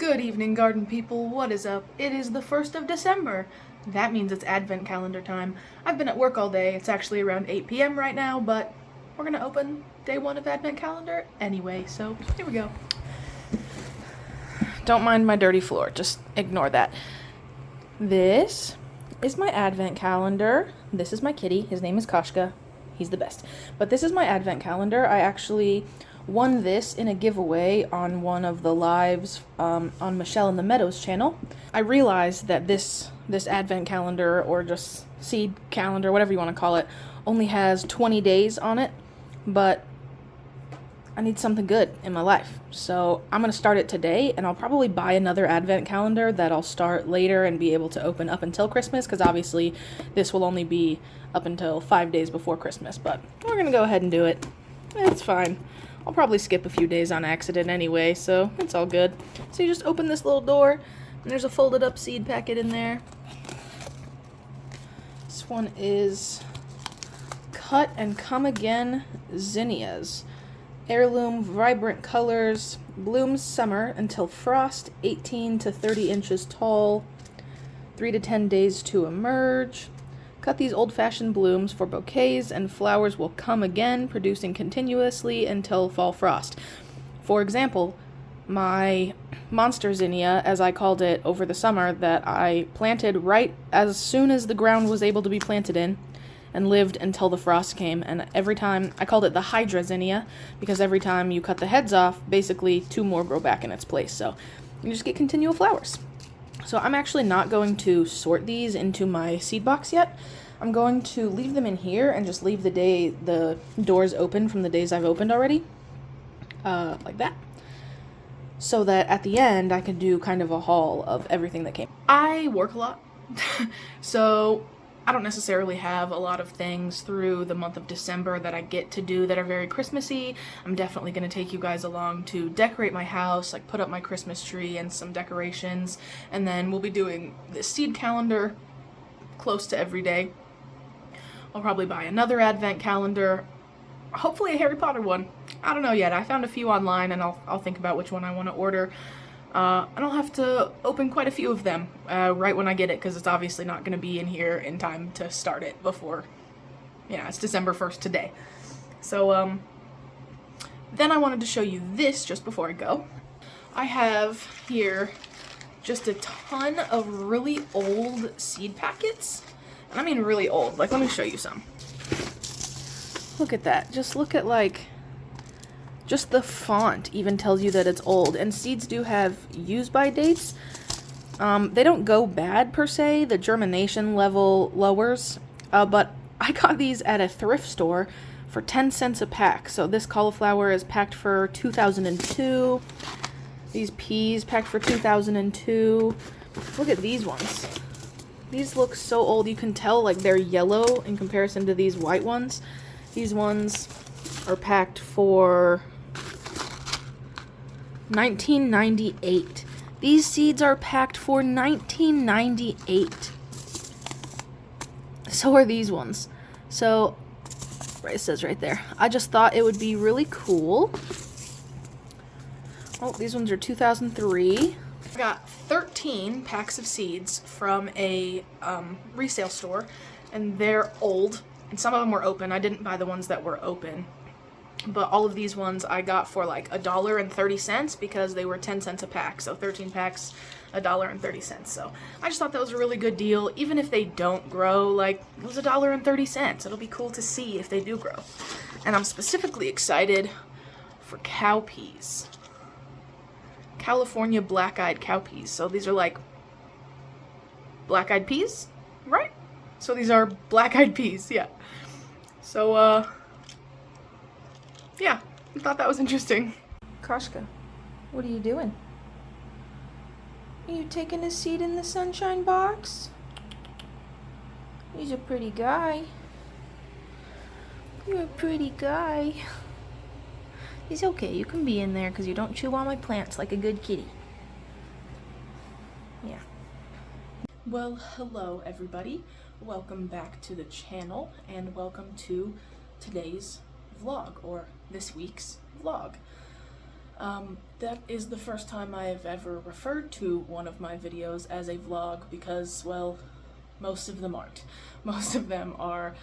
Good evening, garden people. What is up? It is the 1st of December. That means it's advent calendar time. I've been at work all day. It's actually around 8 p.m. right now, but we're gonna open day one of advent calendar anyway, so here we go. Don't mind my dirty floor, just ignore that. This is my advent calendar. This is my kitty. His name is Koshka. He's the best. But this is my advent calendar. I actually won this in a giveaway on one of the lives on Michelle in the Meadows channel. I realized that this advent calendar, or just seed calendar, whatever you want to call it, only has 20 days on it, but I need something good in my life. So I'm going to start it today, and I'll probably buy another advent calendar that I'll start later and be able to open up until Christmas, because obviously this will only be up until 5 days before Christmas, but we're going to go ahead and do it. It's fine. I'll probably skip a few days on accident anyway, so it's all good. So you just open this little door, and there's a folded up seed packet in there. This one is Cut and Come Again Zinnias. Heirloom, vibrant colors, blooms summer until frost, 18 to 30 inches tall, 3 to 10 days to emerge. Cut these old-fashioned blooms for bouquets, and flowers will come again, producing continuously until fall frost. For example, my monster zinnia, as I called it over the summer, that I planted right as soon as the ground was able to be planted in, and lived until the frost came, and every time, I called it the Hydra zinnia, because every time you cut the heads off, basically 2 more grow back in its place, so you just get continual flowers. So I'm actually not going to sort these into my seed box yet. I'm going to leave them in here and just leave the doors open from the days I've opened already, like that, so that at the end I can do kind of a haul of everything that came. I work a lot, so I don't necessarily have a lot of things through the month of December that I get to do that are very Christmassy. I'm definitely going to take you guys along to decorate my house, like put up my Christmas tree and some decorations, and then we'll be doing this seed calendar close to every day. I'll probably buy another advent calendar, hopefully a Harry Potter one. I don't know yet. I found a few online, and I'll think about which one I want to order. And I'll have to open quite a few of them right when I get it, because it's obviously not going to be in here in time to start it before, it's December 1st today. So, then I wanted to show you this just before I go. I have here just a ton of really old seed packets. And I mean really old. Like, let me show you some. Look at that. Just look at, just the font even tells you that it's old. And seeds do have use-by dates. They don't go bad, per se. The germination level lowers. But I got these at a thrift store for 10 cents a pack. So this cauliflower is packed for 2002. These peas packed for 2002. Look at these ones. These look so old. You can tell, they're yellow in comparison to these white ones. These ones are packed for 1998. These seeds are packed for 1998. So are these ones. So, it says right there. I just thought it would be really cool. Oh, these ones are 2003. I got 13 packs of seeds from a resale store, and they're old, and some of them were open. I didn't buy the ones that were open, but all of these ones I got for $1.30 because they were 10 cents a pack, so 13 packs, $1.30. So I just thought that was a really good deal. Even if they don't grow, it was $1.30. It'll be cool to see if they do grow. And I'm specifically excited for cow peas. California black-eyed cow peas. So these are black-eyed peas, right? So these are black-eyed peas, yeah. So, yeah, I thought that was interesting. Koshka, what are you doing? Are you taking a seat in the sunshine box? He's a pretty guy. You're a pretty guy. It's okay, you can be in there because you don't chew on my plants like a good kitty. Yeah. Well, hello everybody. Welcome back to the channel, and welcome to today's vlog, or this week's vlog. That is the first time I have ever referred to one of my videos as a vlog because, well, most of them aren't. Most of them are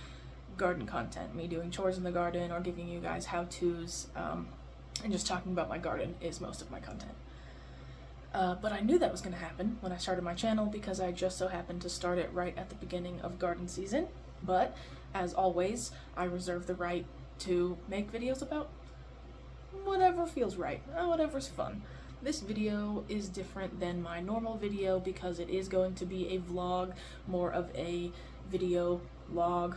garden content, me doing chores in the garden or giving you guys how-tos, and just talking about my garden is most of my content. But I knew that was going to happen when I started my channel because I just so happened to start it right at the beginning of garden season. But, as always, I reserve the right to make videos about whatever feels right, whatever's fun. This video is different than my normal video because it is going to be a vlog, more of a video vlog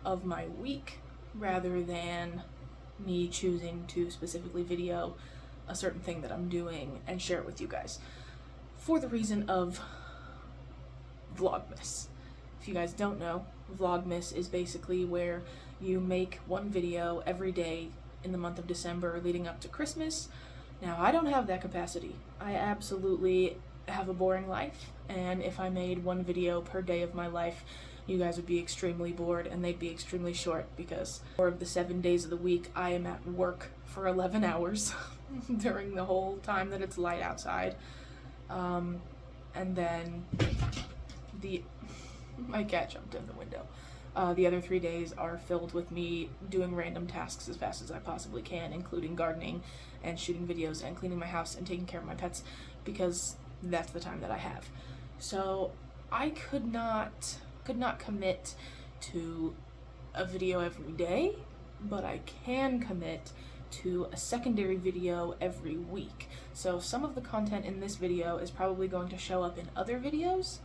of my week rather than me choosing to specifically video a certain thing that I'm doing and share it with you guys for the reason of Vlogmas. If you guys don't know, Vlogmas is basically where you make one video every day in the month of December leading up to Christmas. Now, I don't have that capacity. I absolutely have a boring life, and if I made one video per day of my life, you guys would be extremely bored and they'd be extremely short because 4 of the 7 days of the week I am at work for 11 hours during the whole time that it's light outside. And then my cat jumped in the window. The other 3 days are filled with me doing random tasks as fast as I possibly can, including gardening and shooting videos and cleaning my house and taking care of my pets because that's the time that I have. So I could not commit to a video every day, but I can commit to a secondary video every week. So some of the content in this video is probably going to show up in other videos,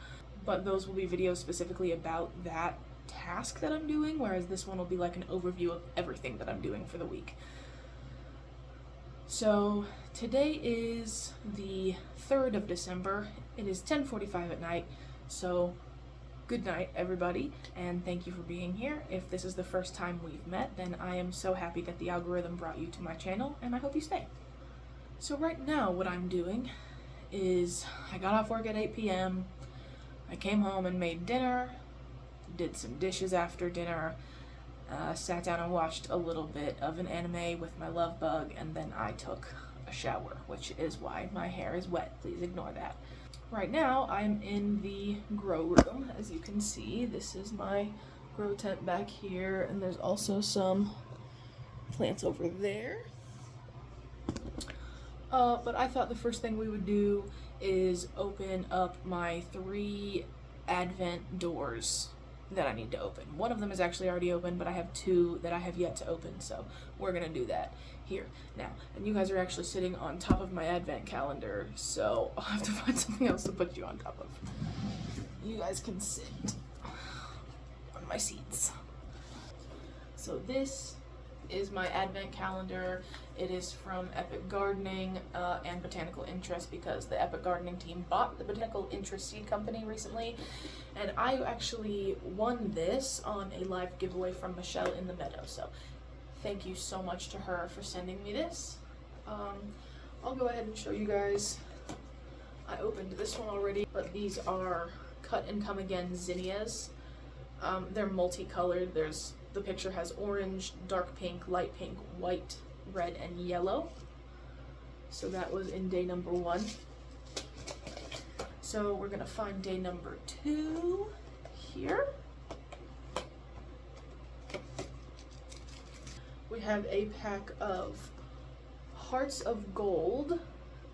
but those will be videos specifically about that task that I'm doing, whereas this one will be like an overview of everything that I'm doing for the week. So today is the 3rd of December. It is 10:45 at night, so good night everybody, and thank you for being here. If this is the first time we've met, then I am so happy that the algorithm brought you to my channel, and I hope you stay. So right now what I'm doing is I got off work at 8 p.m. I came home and made dinner, did some dishes after dinner, sat down and watched a little bit of an anime with my love bug, and then I took a shower, which is why my hair is wet. Please ignore that. Right now I'm in the grow room. As you can see, this is my grow tent back here, and there's also some plants over there. But I thought the first thing we would do is open up my 3 advent doors that I need to open. One of them is actually already open, but I have 2 that I have yet to open, so we're gonna do that here now. And you guys are actually sitting on top of my advent calendar, so I'll have to find something else to put you on top of. You guys can sit on my seats. So this is my advent calendar. It is from Epic Gardening and Botanical Interest because the Epic Gardening team bought the Botanical Interest seed company recently, and I actually won this on a live giveaway from Michelle in the meadow, so thank you so much to her for sending me this. I'll go ahead and show you guys. I opened this one already, but these are cut and come again zinnias. They're multicolored. The picture has orange, dark pink, light pink, white, red, and yellow. So that was in day number 1. So we're gonna find day number 2 here. We have a pack of Hearts of Gold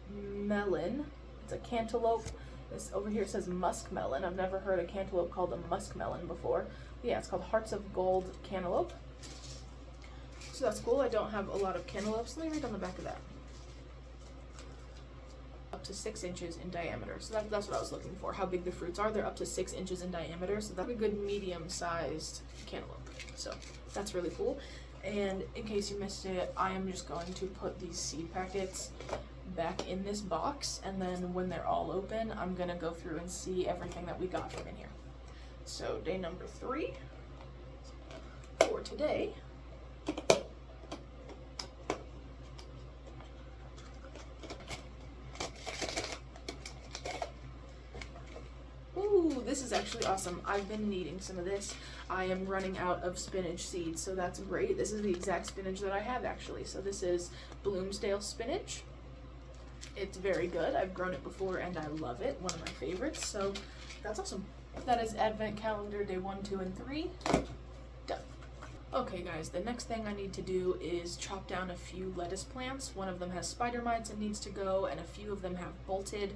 melon. It's a cantaloupe. This over here says muskmelon. I've never heard a cantaloupe called a muskmelon before. But yeah, it's called Hearts of Gold cantaloupe. So that's cool. I don't have a lot of cantaloupes. Let me read on the back of that. Up to 6 inches in diameter. So that's what I was looking for, how big the fruits are. They're up to 6 inches in diameter, so that's a good medium-sized cantaloupe. So that's really cool. And in case you missed it, I am just going to put these seed packets back in this box, and then when they're all open, I'm gonna go through and see everything that we got from in here. So day number 3 for today. Ooh, this is actually awesome. I've been needing some of this. I am running out of spinach seeds, so that's great. This is the exact spinach that I have actually. So this is Bloomsdale spinach. It's very good. I've grown it before and I love it. One of my favorites, so that's awesome. That is Advent Calendar Day 1, 2, and 3. Done. Okay guys, the next thing I need to do is chop down a few lettuce plants. One of them has spider mites and needs to go, and a few of them have bolted.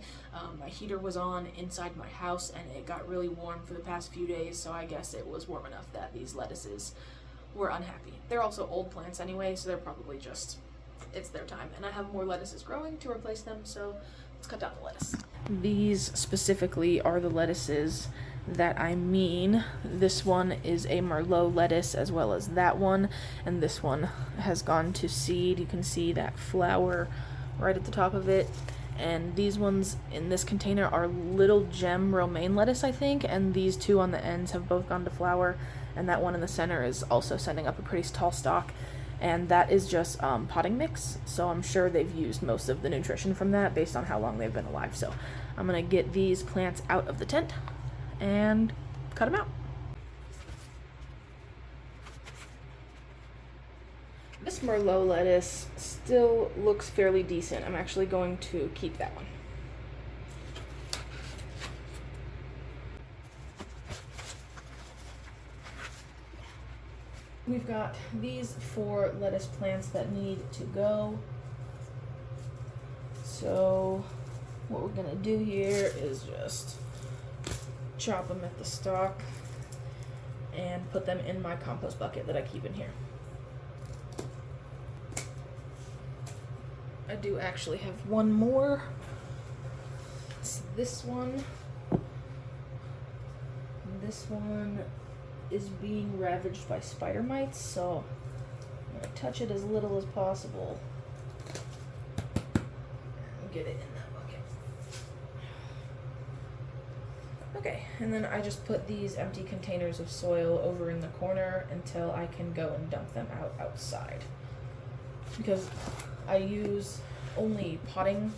My heater was on inside my house and it got really warm for the past few days, so I guess it was warm enough that these lettuces were unhappy. They're also old plants anyway, so they're probably just, it's their time. And I have more lettuces growing to replace them, so let's cut down the lettuce. These specifically are the lettuces that I mean. This one is a Merlot lettuce as well as that one, and this one has gone to seed. You can see that flower right at the top of it. And these ones in this container are Little Gem romaine lettuce, I think, and these two on the ends have both gone to flower, and that one in the center is also sending up a pretty tall stalk. And that is just potting mix, so I'm sure they've used most of the nutrition from that based on how long they've been alive. So I'm gonna get these plants out of the tent and cut them out. This Merlot lettuce still looks fairly decent. I'm actually going to keep that one. We've got these 4 lettuce plants that need to go. So what we're gonna do here is just chop them at the stalk and put them in my compost bucket that I keep in here. I do actually have one more. It's this one. This one is being ravaged by spider mites, so I'm gonna touch it as little as possible and get it in that bucket. Okay, and then I just put these empty containers of soil over in the corner until I can go and dump them out outside, because I use only potting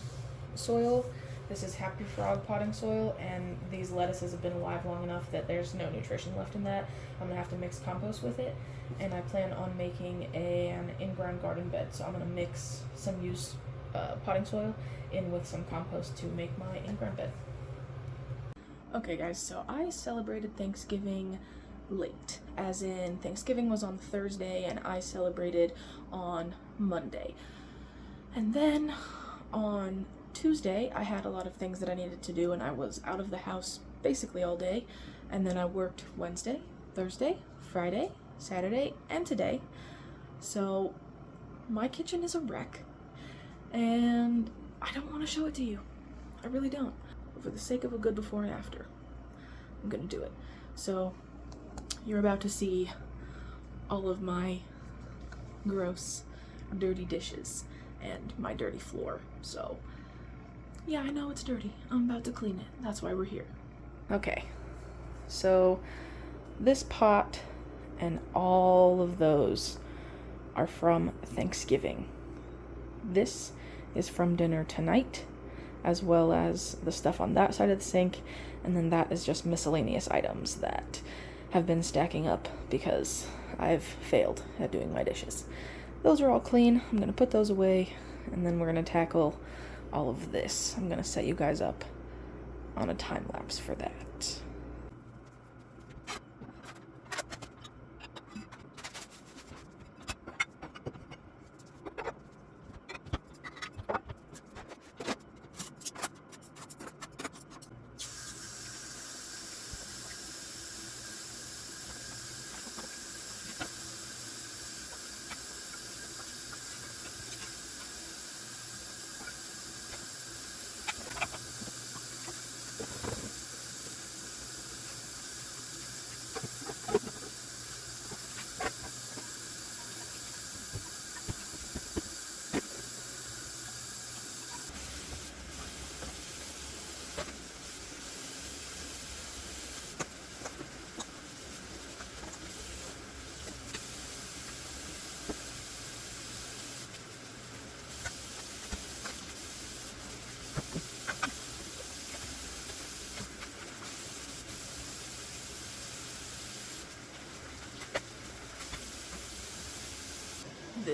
soil. This is Happy Frog potting soil, and these lettuces have been alive long enough that there's no nutrition left in that. I'm gonna have to mix compost with it, and I plan on making an in-ground garden bed. So I'm gonna mix some used potting soil in with some compost to make my in-ground bed. Okay guys, so I celebrated Thanksgiving late, as in Thanksgiving was on Thursday and I celebrated on Monday. And then on Tuesday, I had a lot of things that I needed to do and I was out of the house basically all day. And then I worked Wednesday, Thursday, Friday, Saturday, and today. So my kitchen is a wreck and I don't want to show it to you. I really don't. But for the sake of a good before and after, I'm gonna do it. So you're about to see all of my gross, dirty dishes and my dirty floor. So yeah, I know it's dirty. I'm about to clean it. That's why we're here. Okay, so this pot and all of those are from Thanksgiving. This is from dinner tonight, as well as the stuff on that side of the sink, and then that is just miscellaneous items that have been stacking up because I've failed at doing my dishes. Those are all clean. I'm gonna put those away, and then we're gonna tackle all of this. I'm gonna set you guys up on a time lapse for that.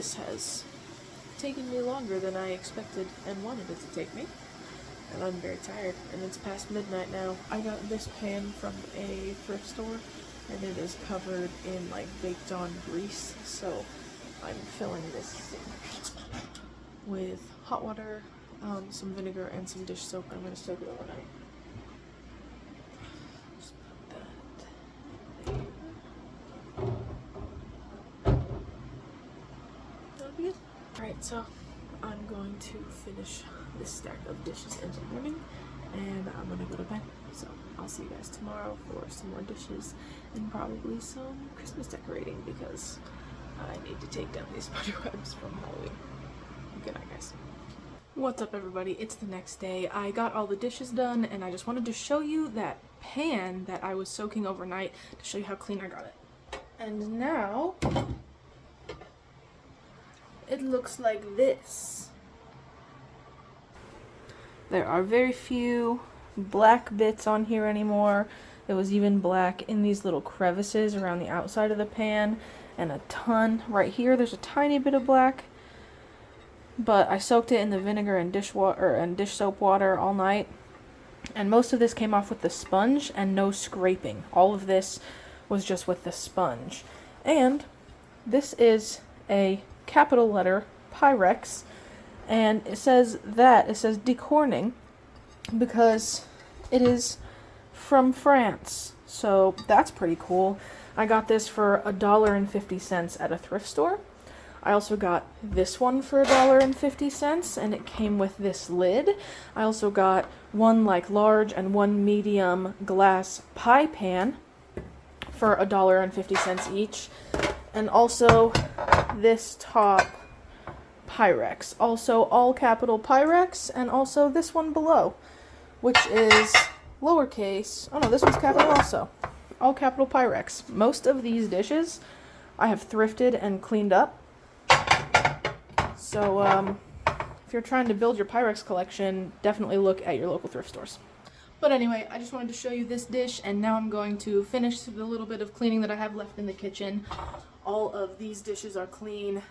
this has taken me longer than I expected and wanted it to take me. And I'm very tired, and it's past midnight now. I got this pan from a thrift store, and it is covered in like baked on grease, so I'm filling this sink with hot water, some vinegar, and some dish soap. I'm going to soak it overnight. Just put that there. That'll be good. Alright, so I'm going to finish this stack of dishes in the morning, and I'm gonna go to bed. So I'll see you guys tomorrow for some more dishes and probably some Christmas decorating, because I need to take down these spider webs from Halloween. Good night, guys. What's up, everybody? It's the next day. I got all the dishes done, and I just wanted to show you that pan that I was soaking overnight to show you how clean I got it. And now it looks like this. There are very few black bits on here anymore. It was even black in these little crevices around the outside of the pan, and a ton right here. There's a tiny bit of black, but I soaked it in the vinegar and dish soap water all night, and most of this came off with the sponge and no scraping. All of this was just with the sponge. And this is a capital letter Pyrex, and it says decorning because it is from France, so that's pretty cool. I got this for $1.50 at a thrift store. I also got this one for $1.50, and it came with this lid. I also got one like large and one medium glass pie pan for $1.50 each, and also this top Pyrex, also all capital Pyrex, and also this one below, which is lowercase. Oh no, this one's capital also. All capital Pyrex. Most of these dishes I have thrifted and cleaned up. So if you're trying to build your Pyrex collection, definitely look at your local thrift stores. But anyway, I just wanted to show you this dish, and now I'm going to finish the little bit of cleaning that I have left in the kitchen. All of these dishes are clean,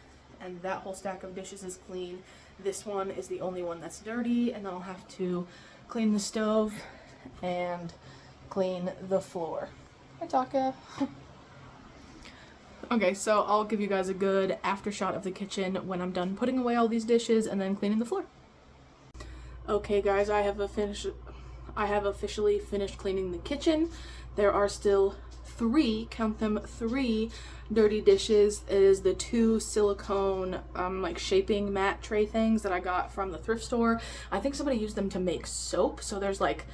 and that whole stack of dishes is clean. This one is the only one that's dirty, and then I'll have to clean the stove and clean the floor. Hi, Taka. Okay, so I'll give you guys a good after shot of the kitchen when I'm done putting away all these dishes and then cleaning the floor. Okay, guys, I have officially finished cleaning the kitchen. There are still count them, three dirty dishes. It is the 2 silicone like shaping mat tray things that I got from the thrift store. I think somebody used them to make soap, so there's like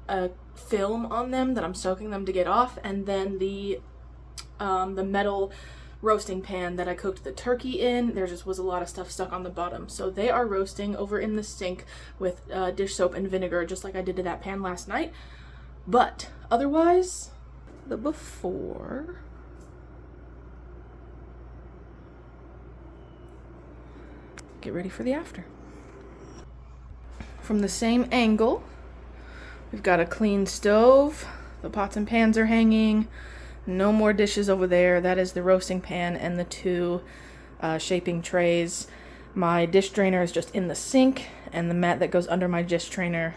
a film on them that I'm soaking them to get off, and then the metal roasting pan that I cooked the turkey in, there just was a lot of stuff stuck on the bottom. So they are roasting over in the sink with dish soap and vinegar, just like I did to that pan last night. But otherwise, the before, get ready for the after. From the same angle, we've got a clean stove. The pots and pans are hanging. No more dishes over there. That is the roasting pan and the 2 shaping trays. My dish drainer is just in the sink, and the mat that goes under my dish drainer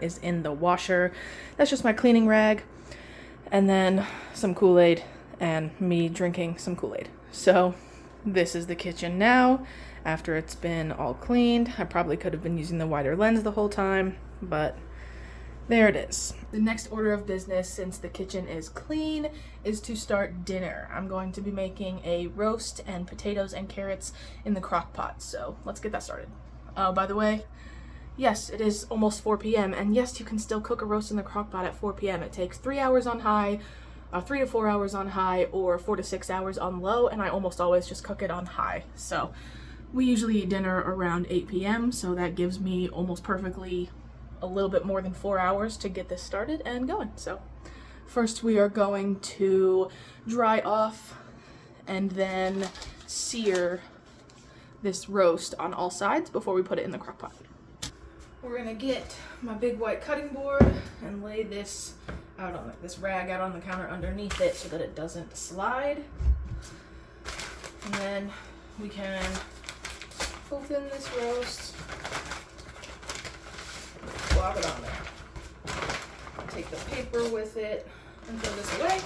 is in the washer. That's just my cleaning rag. And then some Kool-Aid and me drinking some Kool-Aid. So this is the kitchen now after it's been all cleaned. I probably could have been using the wider lens the whole time, but there it is. The next order of business, since the kitchen is clean, is to start dinner. I'm going to be making a roast and potatoes and carrots in the crock pot, so let's get that started. Oh, by the way, yes, it is almost 4 p.m. and yes, you can still cook a roast in the crock pot at 4 p.m. It takes 3 hours on high, 3 to 4 hours on high, or 4 to 6 hours on low, and I almost always just cook it on high. So we usually eat dinner around 8 p.m., so that gives me almost perfectly a little bit more than 4 hours to get this started and going. So first we are going to dry off and then sear this roast on all sides before we put it in the crock pot. We're gonna get my big white cutting board and lay this rag out on the counter underneath it so that it doesn't slide. And then we can open this roast, plop it on there. Take the paper with it and throw this away.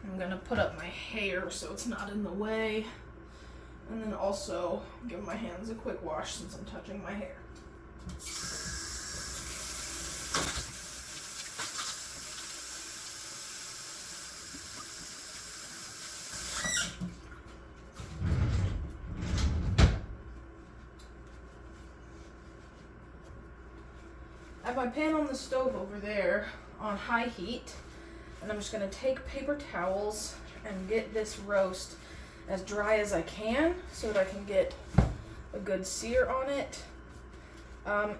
I'm gonna put up my hair so it's not in the way. And then also give my hands a quick wash since I'm touching my hair. I have my pan on the stove over there on high heat, and I'm just going to take paper towels and get this roast as dry as I can so that I can get a good sear on it.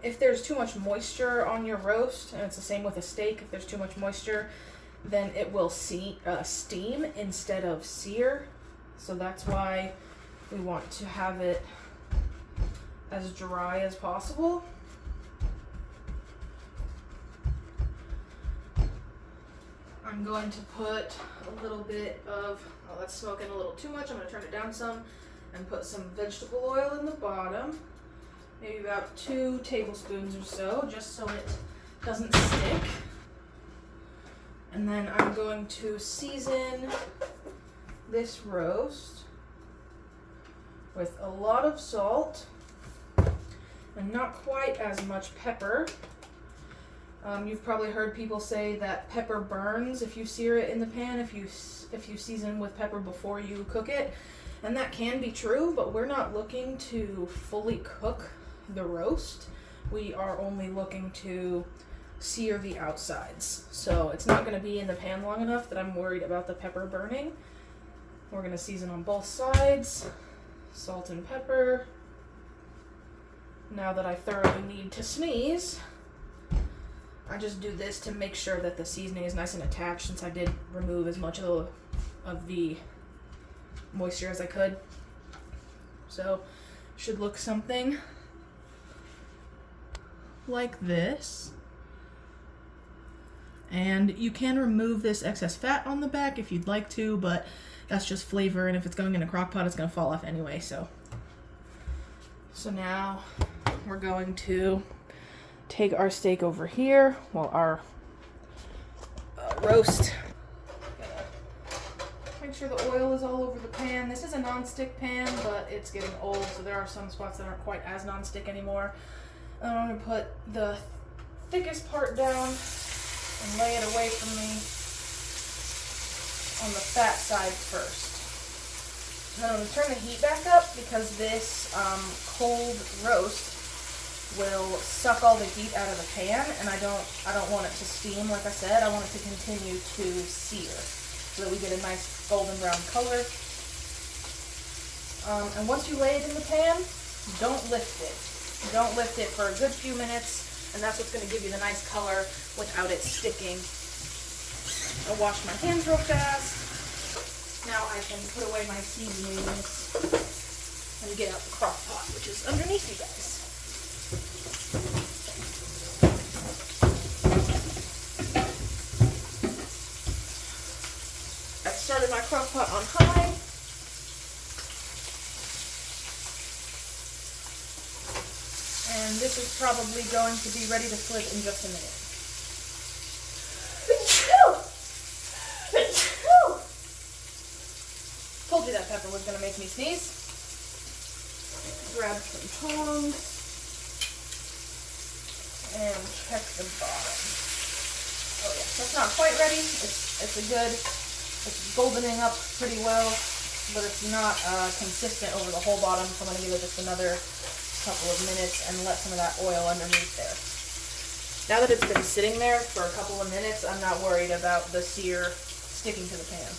If there's too much moisture on your roast, and it's the same with a steak, if there's too much moisture, then it will steam instead of sear. So that's why we want to have it as dry as possible. I'm going to put a little bit of, oh, that's smoking a little too much. I'm going to turn it down some and put some vegetable oil in the bottom. Maybe about 2 tablespoons or so, just so it doesn't stick. And then I'm going to season this roast with a lot of salt and not quite as much pepper. You've probably heard people say that pepper burns if you sear it in the pan, if you season with pepper before you cook it. And that can be true, but we're not looking to fully cook the roast. We are only looking to sear the outsides. So it's not going to be in the pan long enough that I'm worried about the pepper burning. We're going to season on both sides, salt and pepper. Now that I thoroughly need to sneeze, I just do this to make sure that the seasoning is nice and attached, since I did remove as much of the moisture as I could. So should look something like this. And you can remove this excess fat on the back if you'd like to, but that's just flavor, and if it's going in a crock pot, it's going to fall off anyway. So now we're going to take our steak over here, well, our roast. Make sure the oil is all over the pan. This is a non-stick pan, but it's getting old, so there are some spots that aren't quite as non-stick anymore. I'm going to put the thickest part down and lay it away from me on the fat side first. And then I'm going to turn the heat back up because this cold roast will suck all the heat out of the pan, and I don't want it to steam. Like I said, I want it to continue to sear so that we get a nice golden brown color. And once you lay it in the pan, don't lift it. Don't lift it for a good few minutes, and that's what's going to give you the nice color without it sticking. I'll wash my hands real fast. Now I can put away my seasonings and get out the crock pot, which is underneath you guys. I started my crock pot on high. And this is probably going to be ready to flip in just a minute. Told you that pepper was going to make me sneeze. Grab some tongs and check the bottom. Oh yeah, that's not quite ready. It's goldening up pretty well, but it's not consistent over the whole bottom, so I'm going to give it just another couple of minutes and let some of that oil underneath there. Now that it's been sitting there for a couple of minutes, I'm not worried about the sear sticking to the pan.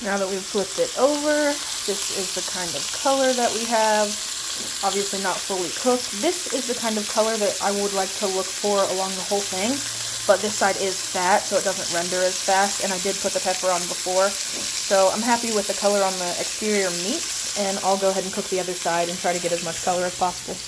Now that we've flipped it over, this is the kind of color that we have. Obviously not fully cooked. This is the kind of color that I would like to look for along the whole thing. but this side is fat, so it doesn't render as fast, and I did put the pepper on before. So I'm happy with the color on the exterior meats, and I'll go ahead and cook the other side and try to get as much color as possible.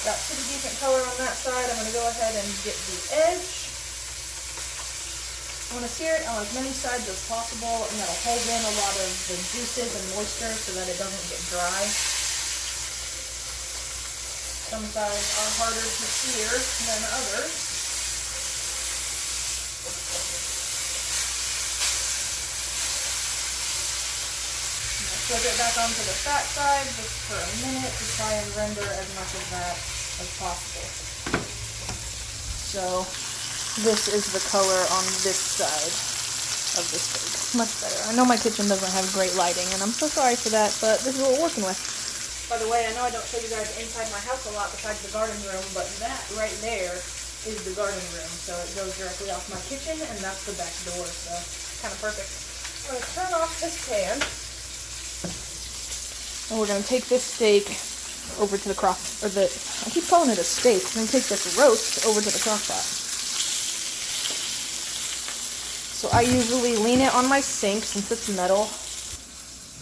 Got pretty decent color on that side. I'm going to go ahead and get the edge. I want to sear it on as many sides as possible, and that'll hold in a lot of the juices and moisture so that it doesn't get dry. Some sides are harder to sear than others. Flip it back onto the fat side just for a minute to try and render as much of that as possible. So this is the color on this side of the steak. Much better. I know my kitchen doesn't have great lighting, and I'm so sorry for that, but this is what we're working with. By the way, I know I don't show you guys inside my house a lot besides the garden room, but that right there is the garden room. So it goes directly off my kitchen, and that's the back door, so kind of perfect. I'm going to turn off this pan. And we're going to take this steak over to the I keep calling it a steak. I'm going to take this roast over to the crock pot. So I usually lean it on my sink since it's metal.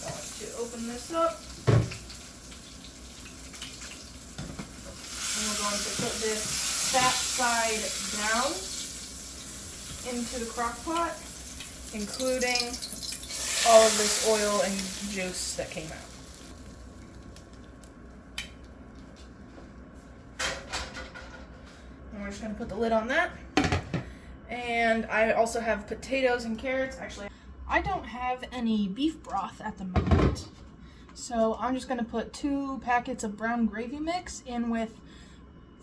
I'm going to open this up. And we're going to put this fat side down into the crock pot, including all of this oil and juice that came out. And we're just going to put the lid on that. And I also have potatoes and carrots. Actually, I don't have any beef broth at the moment. So I'm just going to put 2 packets of brown gravy mix in with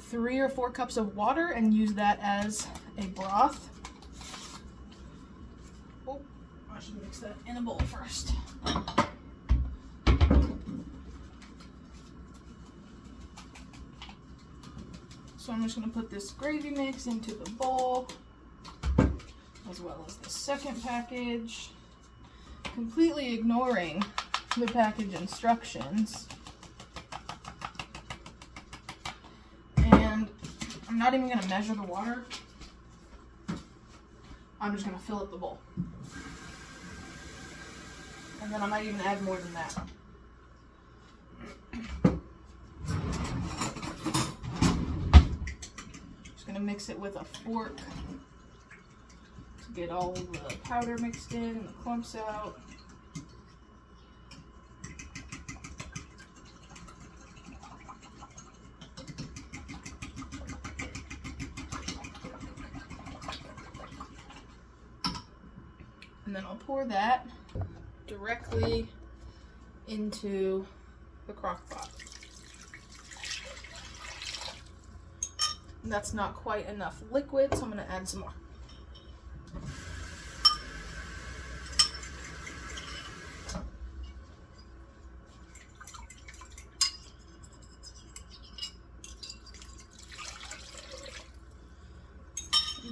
3 or 4 cups of water and use that as a broth. Oh, I should mix that in a bowl first. So I'm just going to put this gravy mix into the bowl, as well as the second package, completely ignoring the package instructions. And I'm not even going to measure the water. I'm just going to fill up the bowl. And then I might even add more than that. Mix it with a fork to get all of the powder mixed in and the clumps out. And then I'll pour that directly into the crock pot. That's not quite enough liquid, so I'm going to add some more.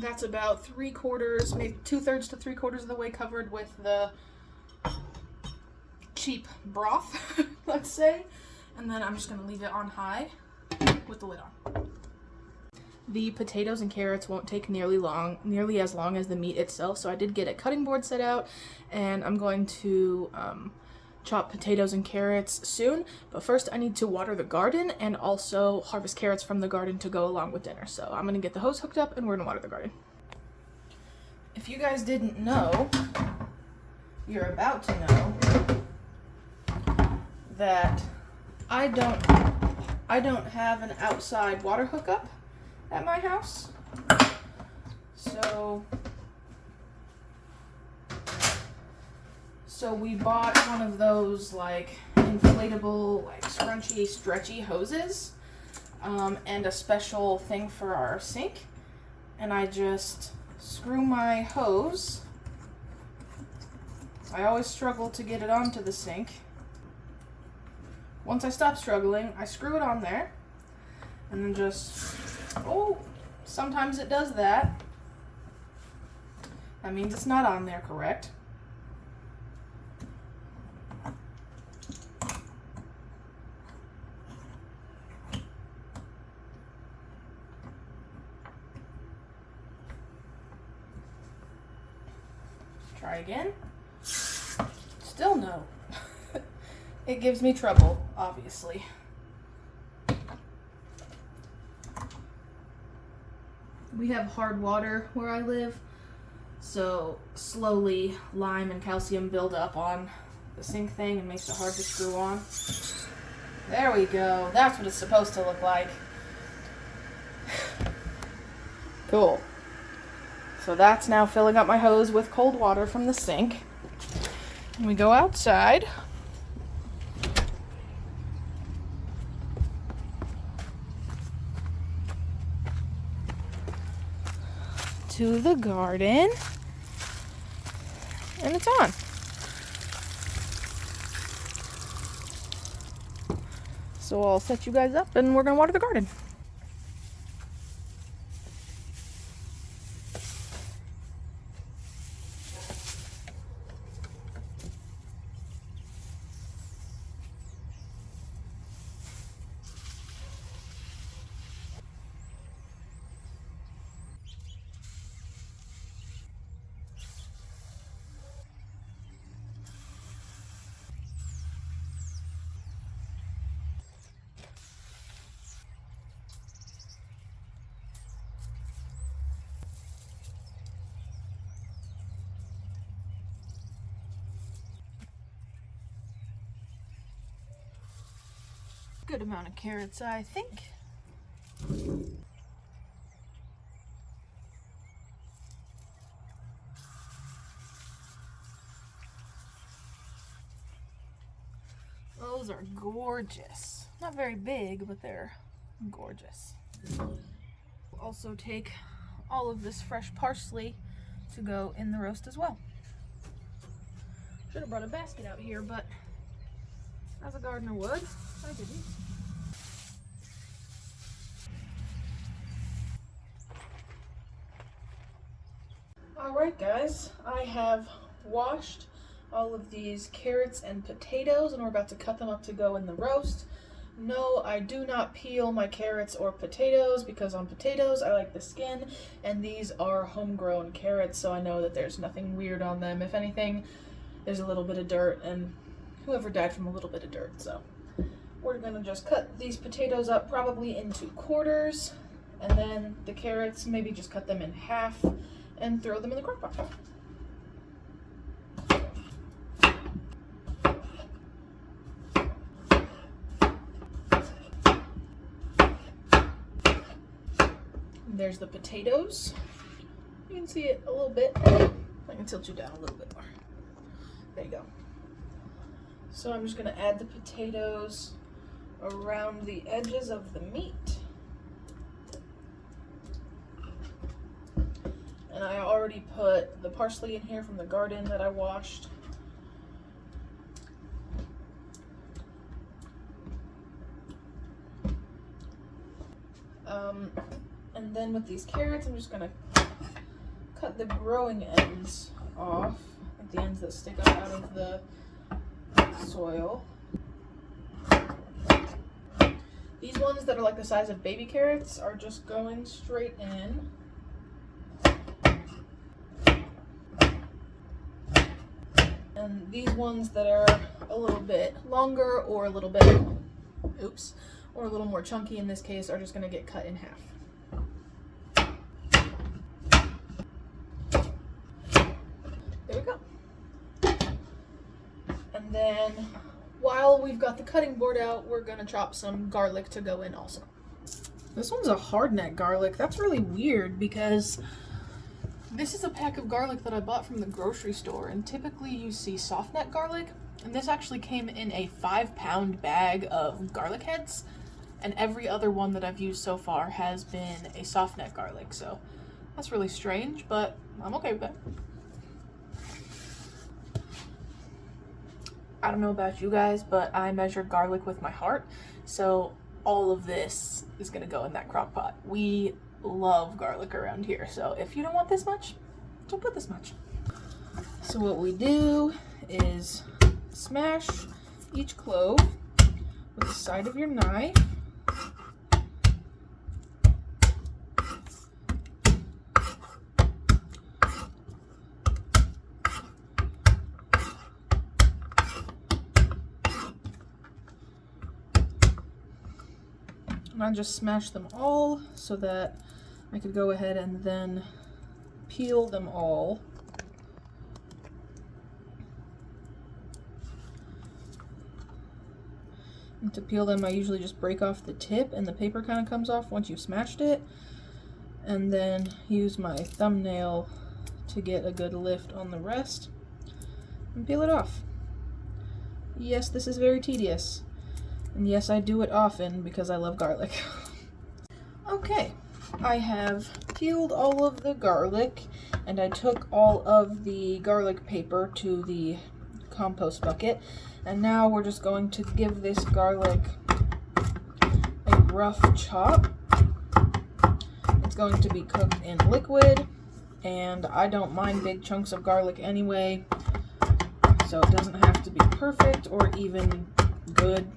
That's about 3/4, maybe 2/3 to 3/4 of the way covered with the cheap broth, let's say. And then I'm just going to leave it on high with the lid on. The potatoes and carrots won't take nearly as long as the meat itself, so I did get a cutting board set out, and I'm going to chop potatoes and carrots soon, but first I need to water the garden and also harvest carrots from the garden to go along with dinner. So I'm going to get the hose hooked up and we're going to water the garden. If you guys didn't know, you're about to know that I don't have an outside water hookup at my house. So we bought one of those like inflatable, like scrunchy, stretchy hoses, and a special thing for our sink. And I just screw my hose. I always struggle to get it onto the sink. Once I stop struggling, I screw it on there, and then just, oh, sometimes it does that. That means it's not on there correct. Try again. Still no. It gives me trouble, obviously. We have hard water where I live, so slowly lime and calcium build up on the sink thing and makes it hard to screw on. There we go. That's what it's supposed to look like. Cool. So that's now filling up my hose with cold water from the sink. And we go outside. To the garden. And it's on. So I'll set you guys up and we're gonna water the garden. Good amount of carrots, I think. Those are gorgeous. Not very big, but they're gorgeous. Also take all of this fresh parsley to go in the roast as well. Should have brought a basket out here, but as a gardener would, I didn't. Alright guys, I have washed all of these carrots and potatoes and we're about to cut them up to go in the roast. No, I do not peel my carrots or potatoes because on potatoes I like the skin, and these are homegrown carrots, so I know that there's nothing weird on them. If anything, there's a little bit of dirt, and whoever died from a little bit of dirt. So we're gonna just cut these potatoes up probably into quarters, and then the carrots, maybe just cut them in half and throw them in the crock pot. There's the potatoes. You can see it a little bit. I can tilt you down a little bit more. There you go. So I'm just going to add the potatoes around the edges of the meat. And I already put the parsley in here from the garden that I washed. And then with these carrots, I'm just gonna cut the growing ends off, like the ends that stick up out of the soil. These ones that are like the size of baby carrots are just going straight in. And these ones that are a little bit longer or a little bit, or a little more chunky in this case, are just gonna get cut in half. There we go. And then while we've got the cutting board out, we're gonna chop some garlic to go in also. This one's a hardneck garlic. That's really weird because this is a pack of garlic that I bought from the grocery store, and typically you see soft neck garlic, and this actually came in a 5-pound bag of garlic heads, and every other one that I've used so far has been a soft neck garlic, so that's really strange, but I'm okay with that. I don't know about you guys, but I measure garlic with my heart, so all of this is gonna go in that crock pot. We love garlic around here, so if you don't want this much, don't put this much. So what we do is smash each clove with the side of your knife. And I just smashed them all so that I could go ahead and then peel them all. And to peel them, I usually just break off the tip and the paper kind of comes off once you've smashed it. And then use my thumbnail to get a good lift on the rest and peel it off. Yes, this is very tedious. And yes, I do it often because I love garlic. Okay, I have peeled all of the garlic and I took all of the garlic paper to the compost bucket. And now we're just going to give this garlic a rough chop. It's going to be cooked in liquid, and I don't mind big chunks of garlic anyway, so it doesn't have to be perfect or even good.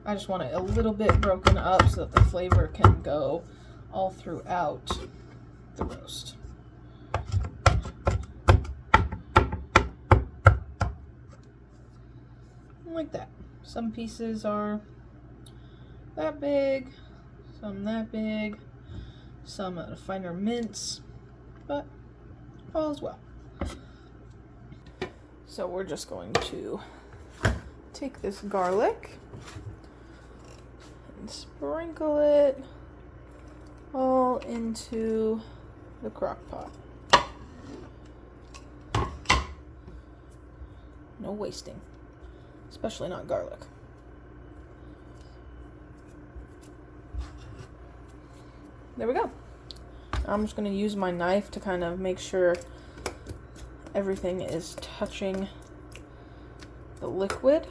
I just want it a little bit broken up so that the flavor can go all throughout the roast. Like that. Some pieces are that big, some that big, some at a finer mince, but all is well. So we're just going to take this garlic and sprinkle it all into the crock pot. No wasting. Especially not garlic. There we go. I'm just going to use my knife to kind of make sure everything is touching the liquid.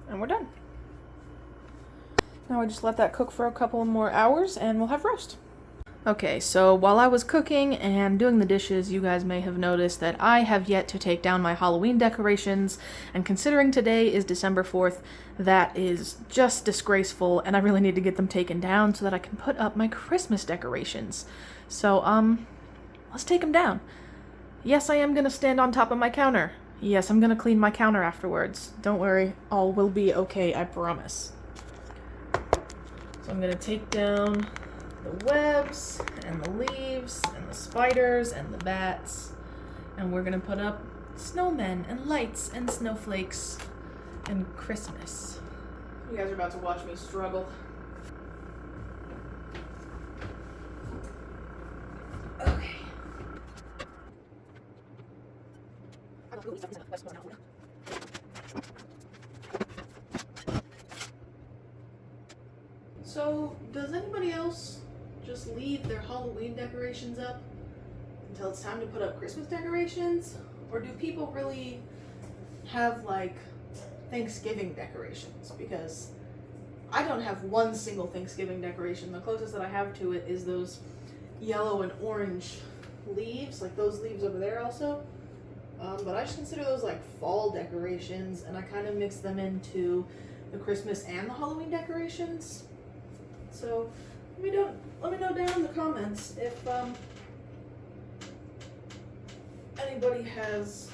And we're done. Now I just let that cook for a couple more hours and we'll have roast. Okay, so while I was cooking and doing the dishes, you guys may have noticed that I have yet to take down my Halloween decorations, and considering today is December 4th, that is just disgraceful, and I really need to get them taken down so that I can put up my Christmas decorations. So, let's take them down. Yes, I am gonna stand on top of my counter. Yes, I'm gonna clean my counter afterwards. Don't worry, all will be okay, I promise. So I'm gonna take down the webs and the leaves and the spiders and the bats, and we're gonna put up snowmen and lights and snowflakes and Christmas. You guys are about to watch me struggle. Okay. So, does anybody else just leave their Halloween decorations up until it's time to put up Christmas decorations? Or do people really have like Thanksgiving decorations? Because I don't have one single Thanksgiving decoration. The closest that I have to it is those yellow and orange leaves, like those leaves over there also. But I just consider those like fall decorations, and I kind of mix them into the Christmas and the Halloween decorations. So let me know down in the comments if anybody has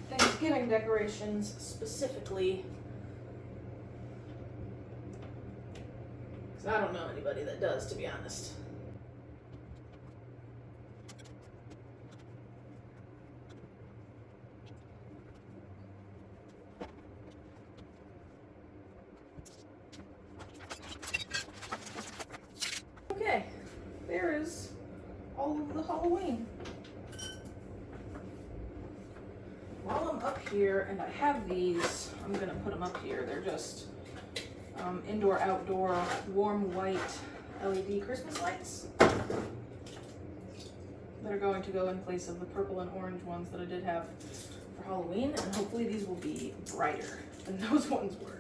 Thanksgiving decorations specifically, because I don't know anybody that does, to be honest. Okay, there is all of the Halloween. While I'm up here, and I have these, I'm gonna put them up here. They're just indoor-outdoor warm white LED Christmas lights that are going to go in place of the purple and orange ones that I did have for Halloween, and hopefully these will be brighter than those ones were.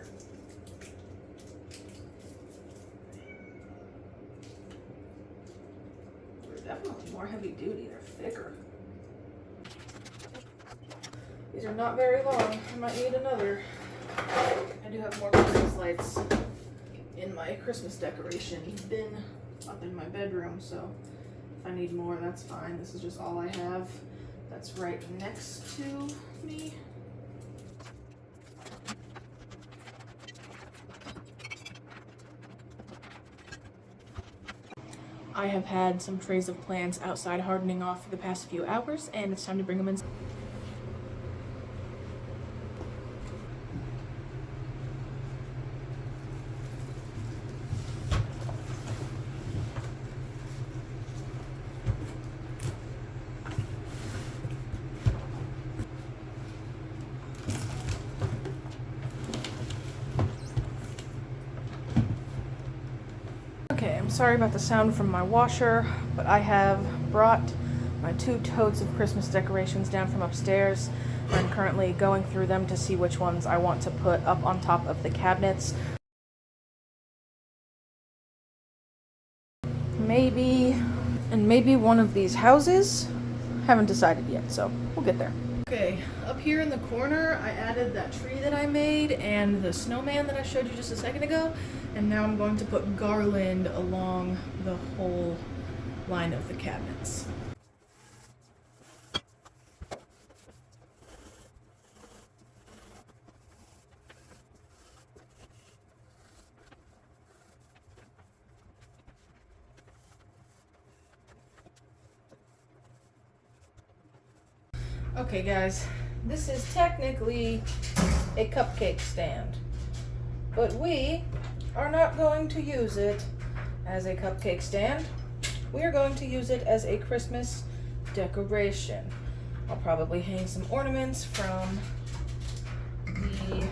Definitely more heavy duty, they're thicker. These are not very long, I might need another. I do have more Christmas lights in my Christmas decoration bin up in my bedroom, so If I need more, that's fine. This is just all I have that's right next to me. I have had some trays of plants outside hardening off for the past few hours, and it's time to bring them in. Okay, I'm sorry about the sound from my washer, but I have brought my 2 totes of Christmas decorations down from upstairs. I'm currently going through them to see which ones I want to put up on top of the cabinets. Maybe one of these houses. Haven't decided yet, so we'll get there. Okay, up here in the corner, I added that tree that I made and the snowman that I showed you just a second ago, and now I'm going to put garland along the whole line of the cabinets. Okay guys, this is technically a cupcake stand, but we are not going to use it as a cupcake stand. We are going to use it as a Christmas decoration. I'll probably hang some ornaments from the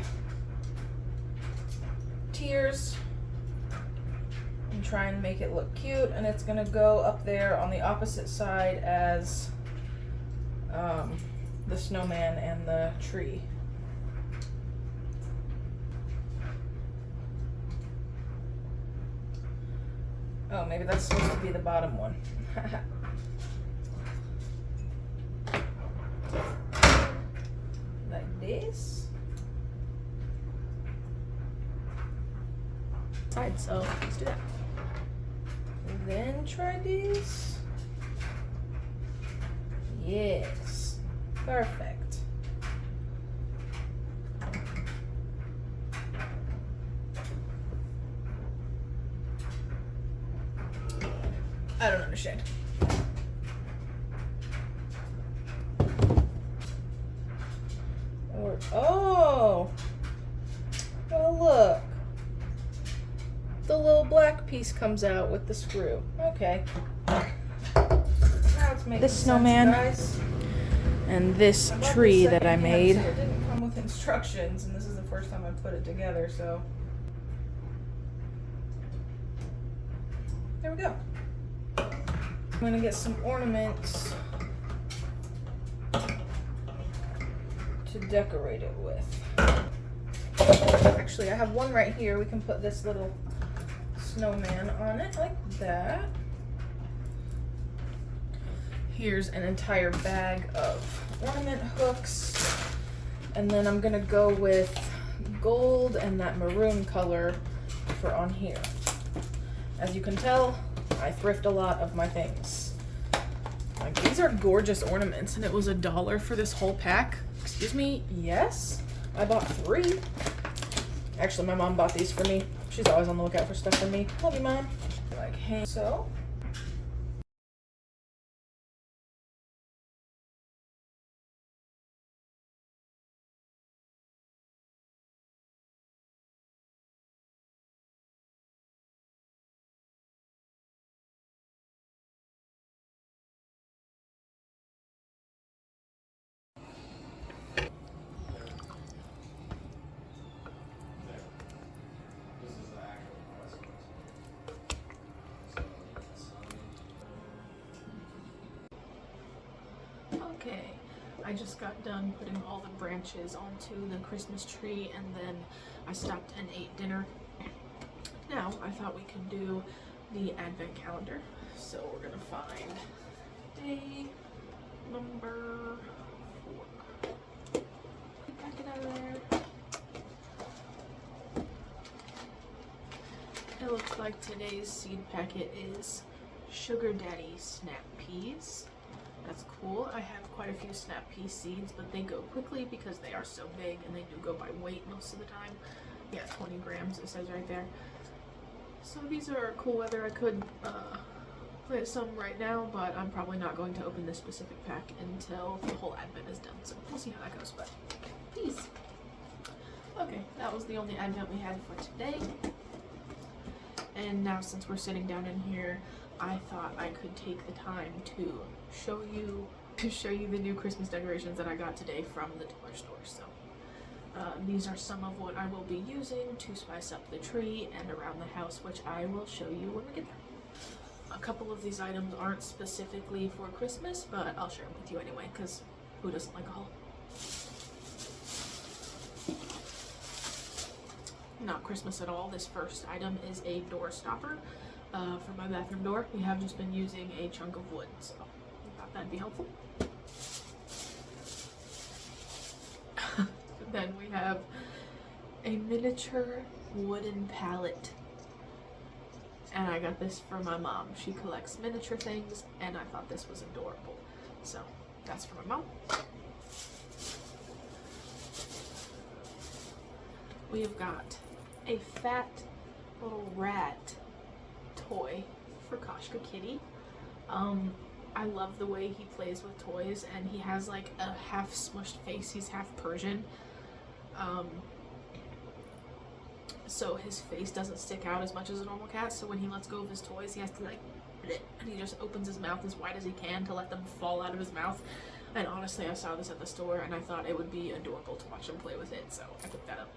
tiers and try and make it look cute, and it's gonna go up there on the opposite side as the snowman and the tree. Oh, maybe that's supposed to be the bottom one. Like this. Side, so let's do that. And then try this. Yes. Perfect. I don't understand. Oh! Oh, look. The little black piece comes out with the screw. Okay. Now it's making this snowman, guys. And this tree that I made. So it didn't come with instructions, and this is the first time I put it together, so. There we go. I'm gonna get some ornaments to decorate it with. Actually, I have one right here. We can put this little snowman on it like that. Here's an entire bag of ornament hooks. And then I'm gonna go with gold and that maroon color for on here. As you can tell, I thrift a lot of my things. Like, these are gorgeous ornaments, and it was $1 for this whole pack. Excuse me, yes? I bought 3. Actually, my mom bought these for me. She's always on the lookout for stuff for me. Love you, Mom. Like, hey, so. Okay, I just got done putting all the branches onto the Christmas tree, and then I stopped and ate dinner. Now, I thought we could do the advent calendar. So we're gonna find day number 4. Back it out of there. It looks like today's seed packet is Sugar Daddy snap peas. That's cool. I have quite a few snap pea seeds, but they go quickly because they are so big and they do go by weight most of the time. Yeah, 20 grams it says right there. So these are cool whether I could plant some right now, but I'm probably not going to open this specific pack until the whole advent is done. So we'll see how that goes, but peas. Okay, that was the only advent we had for today. And now since we're sitting down in here, I thought I could take the time to show you the new Christmas decorations that I got today from the dollar store. So these are some of what I will be using to spice up the tree and around the house, which I will show you when we get there. A couple of these items aren't specifically for Christmas, but I'll share them with you anyway, because who doesn't like a haul? Not Christmas at all. This first item is a door stopper for my bathroom door. We have just been using a chunk of wood, so I thought that'd be helpful. Then we have a miniature wooden pallet, and I got this for my mom. She collects miniature things, and I thought this was adorable, so that's for my mom. We have got a fat little rat toy for Koshka Kitty. I love the way he plays with toys, and he has like a half smushed face. He's half Persian, so his face doesn't stick out as much as a normal cat. So when he lets go of his toys, he has to like, and he just opens his mouth as wide as he can to let them fall out of his mouth. And honestly, I saw this at the store and I thought it would be adorable to watch him play with it, so I picked that up.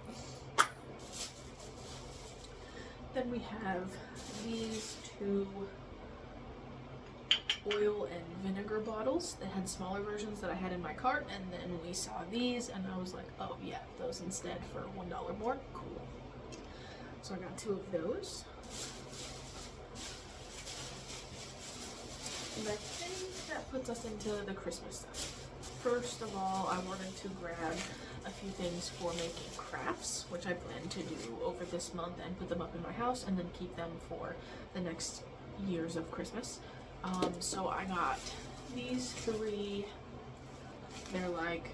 Then we have these two oil and vinegar bottles. They had smaller versions that I had in my cart, and then we saw these and I was like, oh yeah, those instead for $1 more. Cool. So I got 2 of those. And I think that puts us into the Christmas stuff. First of all, I wanted to grab a few things for making crafts, which I plan to do over this month and put them up in my house and then keep them for the next years of Christmas. So I got these 3, they're like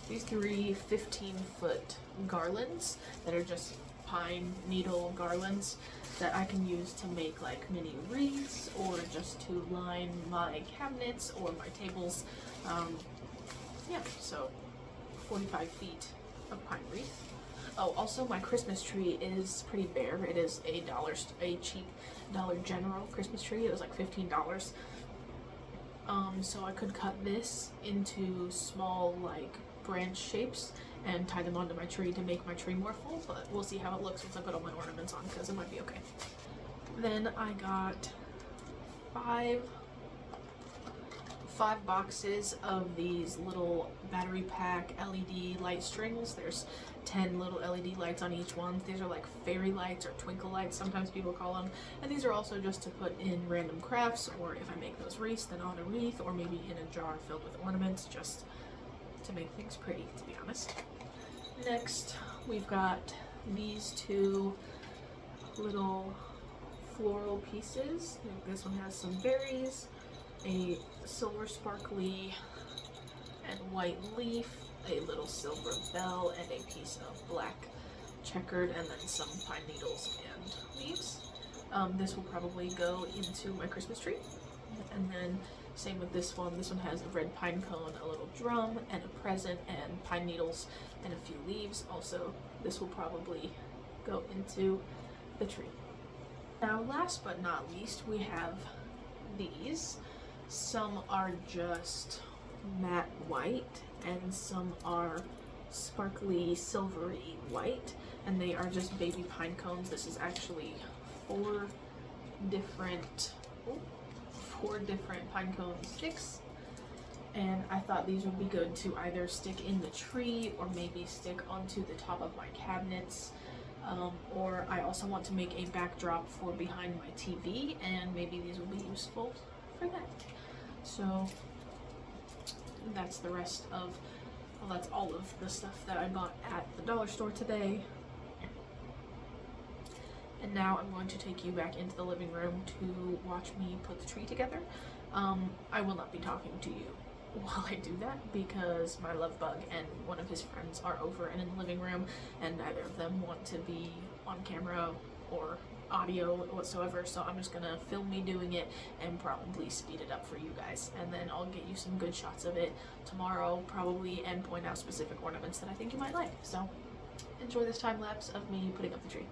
these 3 15-foot garlands that are just pine needle garlands that I can use to make like mini wreaths or just to line my cabinets or my tables. Yeah, so 45 feet of pine wreath. Oh, also my Christmas tree is pretty bare. It is a cheap Dollar General Christmas tree. It was like $15. So I could cut this into small like branch shapes and tie them onto my tree to make my tree more full, but we'll see how it looks once I put all my ornaments on, because it might be okay. Then I got five boxes of these little battery pack LED light strings. There's 10 little LED lights on each one. These are like fairy lights or twinkle lights, sometimes people call them. And these are also just to put in random crafts, or if I make those wreaths, then on a wreath, or maybe in a jar filled with ornaments, just to make things pretty, to be honest. Next, we've got these 2 little floral pieces. This one has some berries, a silver sparkly and white leaf, a little silver bell, and a piece of black checkered, and then some pine needles and leaves. This will probably go into my Christmas tree. And then same with this one. This one has a red pine cone, a little drum, and a present, and pine needles, and a few leaves. Also, this will probably go into the tree. Now, last but not least, we have these. Some are just matte white, and some are sparkly silvery white, and they are just baby pine cones. This is actually 4 different pine cone sticks, and I thought these would be good to either stick in the tree or maybe stick onto the top of my cabinets, or I also want to make a backdrop for behind my TV, and maybe these will be useful for that. So that's the rest of, well, that's all of the stuff that I bought at the dollar store today. And now I'm going to take you back into the living room to watch me put the tree together. I will not be talking to you while I do that because my love bug and one of his friends are over and in the living room, and neither of them want to be on camera or audio whatsoever, so I'm just gonna film me doing it and probably speed it up for you guys, and then I'll get you some good shots of it tomorrow probably and point out specific ornaments that I think you might like. So enjoy this time lapse of me putting up the tree.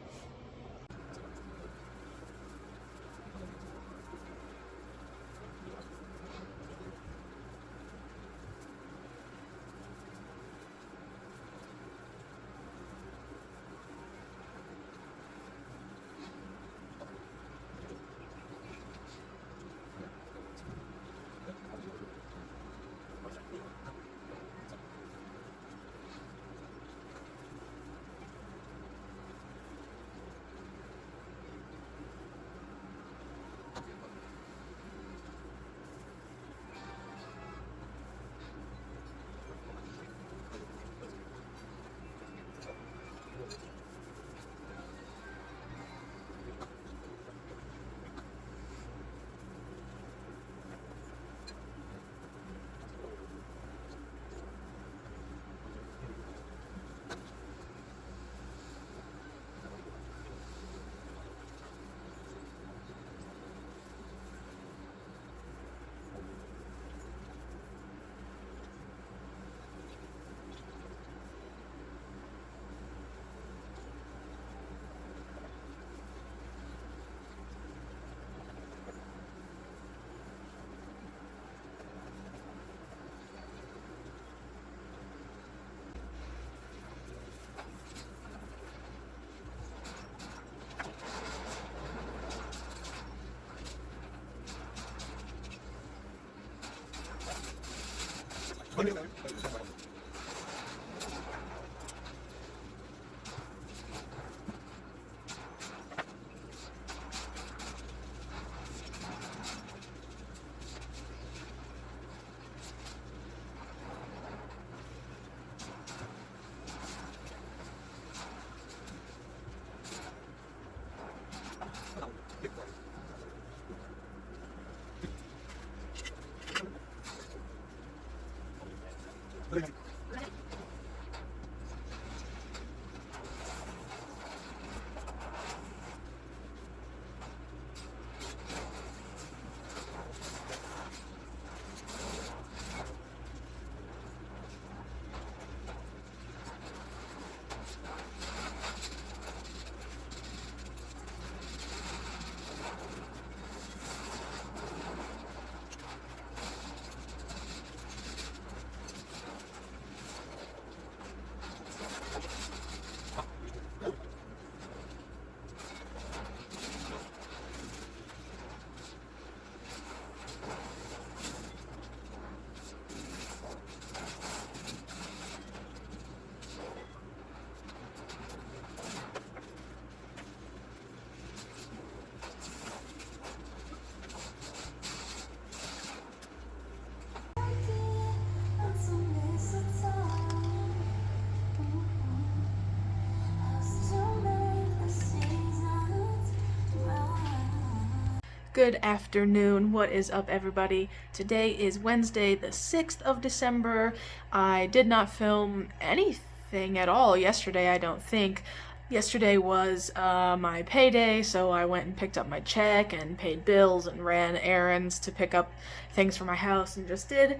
Good afternoon. What is up, everybody? Today is Wednesday, the 6th of December. I did not film anything at all yesterday, I don't think. Yesterday was my payday, so I went and picked up my check and paid bills and ran errands to pick up things for my house and just did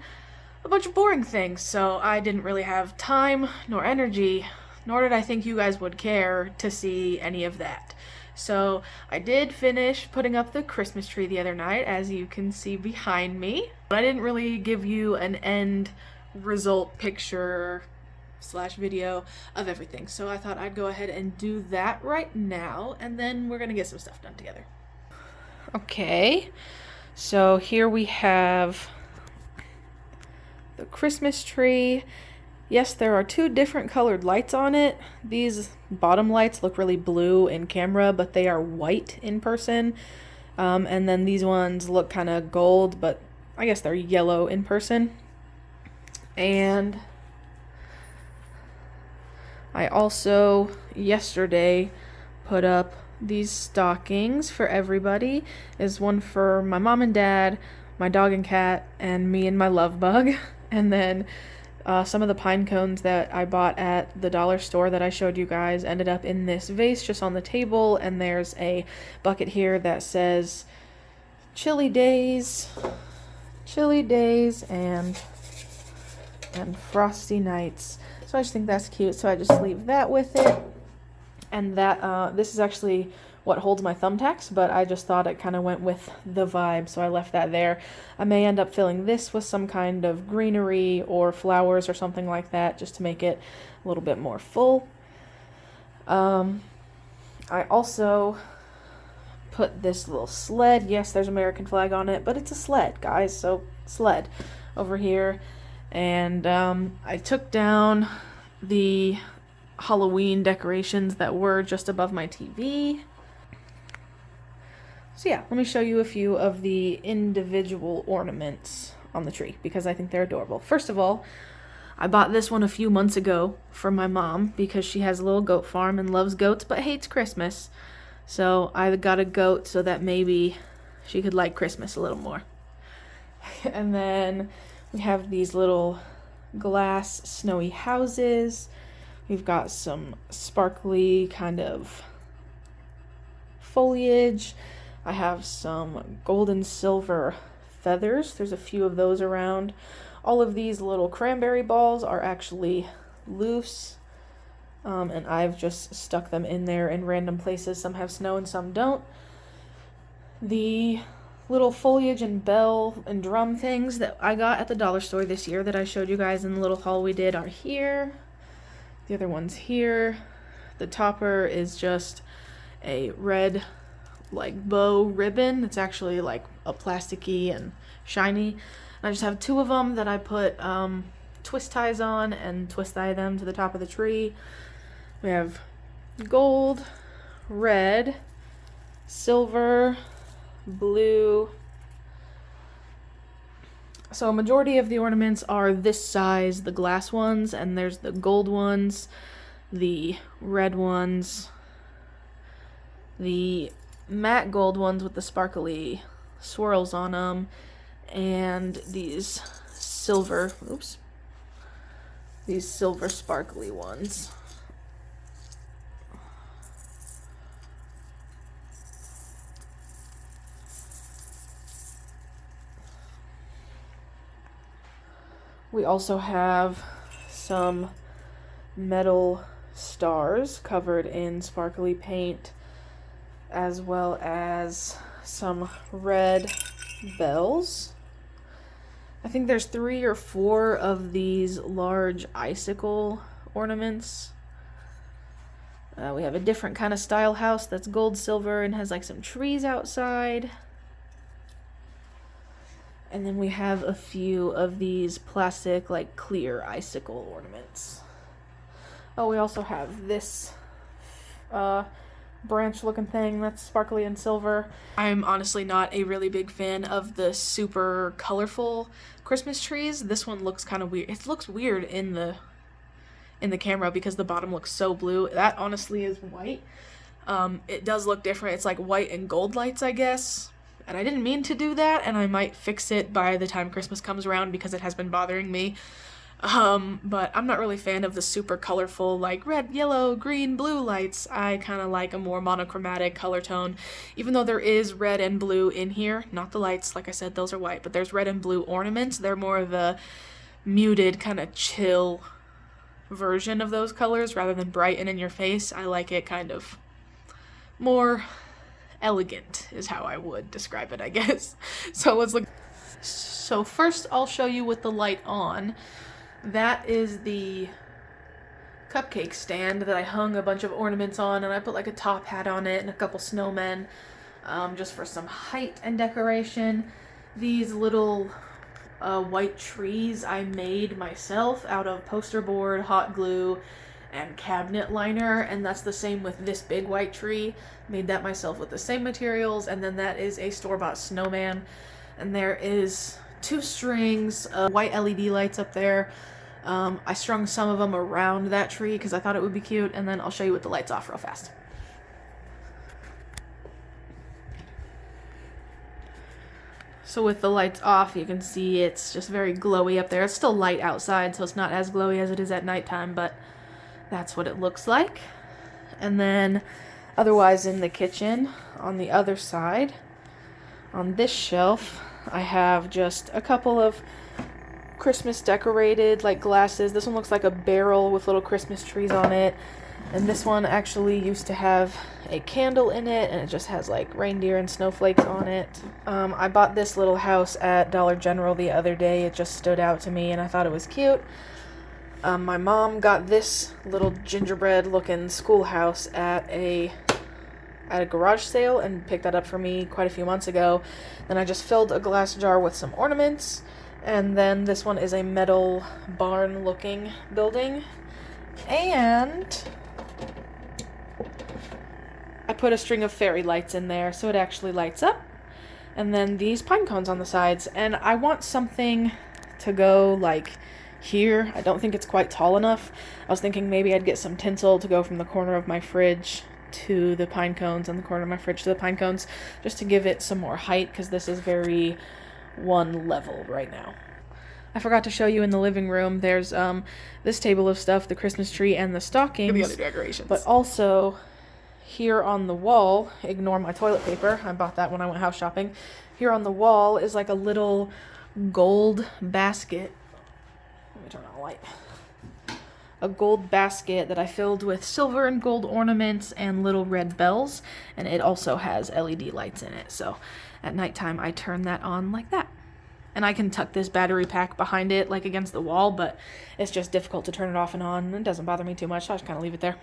a bunch of boring things. So I didn't really have time nor energy, nor did I think you guys would care to see any of that. So I did finish putting up the Christmas tree the other night, as you can see behind me. But I didn't really give you an end result picture / video of everything. So I thought I'd go ahead and do that right now, and then we're gonna get some stuff done together. Okay, so here we have the Christmas tree. Yes, there are two different colored lights on it. These bottom lights look really blue in camera, but they are white in person. And then these ones look kind of gold, but I guess they're yellow in person. And I also, yesterday, put up these stockings for everybody. Is one for my mom and dad, my dog and cat, and me and my love bug. And then some of the pine cones that I bought at the dollar store that I showed you guys ended up in this vase just on the table, and there's a bucket here that says chilly days and frosty nights. So I just think that's cute, so I just leave that with it. And that this is actually what holds my thumbtacks, but I just thought it kind of went with the vibe, so I left that there. I may end up filling this with some kind of greenery or flowers or something like that, just to make it a little bit more full. I also put this little sled. Yes, there's American flag on it, but it's a sled, guys, so sled over here. And I took down the Halloween decorations that were just above my TV. So yeah, let me show you a few of the individual ornaments on the tree because I think they're adorable. First of all, I bought this one a few months ago for my mom because she has a little goat farm and loves goats but hates Christmas. So I got a goat so that maybe she could like Christmas a little more. And then we have these little glass snowy houses. We've got some sparkly kind of foliage. I have some gold and silver feathers. There's a few of those around. All of these little cranberry balls are actually loose, and I've just stuck them in there in random places. Some have snow and some don't. The little foliage and bell and drum things that I got at the dollar store this year that I showed you guys in the little haul we did are here. The other one's here. The topper is just a red like bow ribbon. It's actually like a plasticky and shiny. And I just have two of them that I put twist ties on and twist tie them to the top of the tree. We have gold, red, silver, blue. So a majority of the ornaments are this size, the glass ones, and there's the gold ones, the red ones, the matte gold ones with the sparkly swirls on them, and these silver sparkly ones. We also have some metal stars covered in sparkly paint, as well as some red bells. I think there's 3 or 4 of these large icicle ornaments. We have a different kind of style house that's gold, silver, and has like some trees outside. And then we have a few of these plastic, like clear icicle ornaments. Oh, we also have this branch looking thing that's sparkly and silver. I'm honestly not a really big fan of the super colorful Christmas trees. This one looks kind of weird. It looks weird in the camera because the bottom looks so blue. That honestly is white. It does look different. It's like white and gold lights, I guess. And I didn't mean to do that, and I might fix it by the time Christmas comes around because it has been bothering me. But I'm not really a fan of the super colorful, like red, yellow, green, blue lights. I kind of like a more monochromatic color tone, even though there is red and blue in here. Not the lights, like I said, those are white, but there's red and blue ornaments. They're more of a muted, kind of chill version of those colors rather than bright and in your face. I like it kind of more elegant is how I would describe it, I guess. So let's look. So first I'll show you with the light on. That is the cupcake stand that I hung a bunch of ornaments on, and I put like a top hat on it and a couple snowmen just for some height and decoration. These little white trees I made myself out of poster board, hot glue, and cabinet liner, and that's the same with this big white tree. Made that myself with the same materials. And then that is a store-bought snowman, and there is 2 strings of white LED lights up there. I strung some of them around that tree because I thought it would be cute, and then I'll show you with the lights off real fast. So with the lights off, you can see it's just very glowy up there. It's still light outside, so it's not as glowy as it is at nighttime, but that's what it looks like. And then otherwise in the kitchen, on the other side, on this shelf, I have just a couple of Christmas decorated like glasses. This one looks like a barrel with little Christmas trees on it. And this one actually used to have a candle in it, and it just has like reindeer and snowflakes on it. I bought this little house at Dollar General the other day. It just stood out to me and I thought it was cute. My mom got this little gingerbread looking schoolhouse at a garage sale and picked that up for me quite a few months ago. Then I just filled a glass jar with some ornaments. And then this one is a metal barn looking building. And I put a string of fairy lights in there so it actually lights up. And then these pine cones on the sides. And I want something to go like here. I don't think it's quite tall enough. I was thinking maybe I'd get some tinsel to go from the corner of my fridge to the pine cones and the corner of my fridge to the pine cones, just to give it some more height, because this is very one level right now. I forgot to show you in the living room, there's this table of stuff, the Christmas tree and the stockings, the other decorations. But also here on the wall, ignore my toilet paper, I bought that when I went house shopping. Here on the wall is like a little gold basket. Let me turn on the light. A gold basket that I filled with silver and gold ornaments and little red bells, and it also has LED lights in it, so at nighttime I turn that on like that. And I can tuck this battery pack behind it like against the wall, but it's just difficult to turn it off and on. It doesn't bother me too much, so I just kind of leave it there.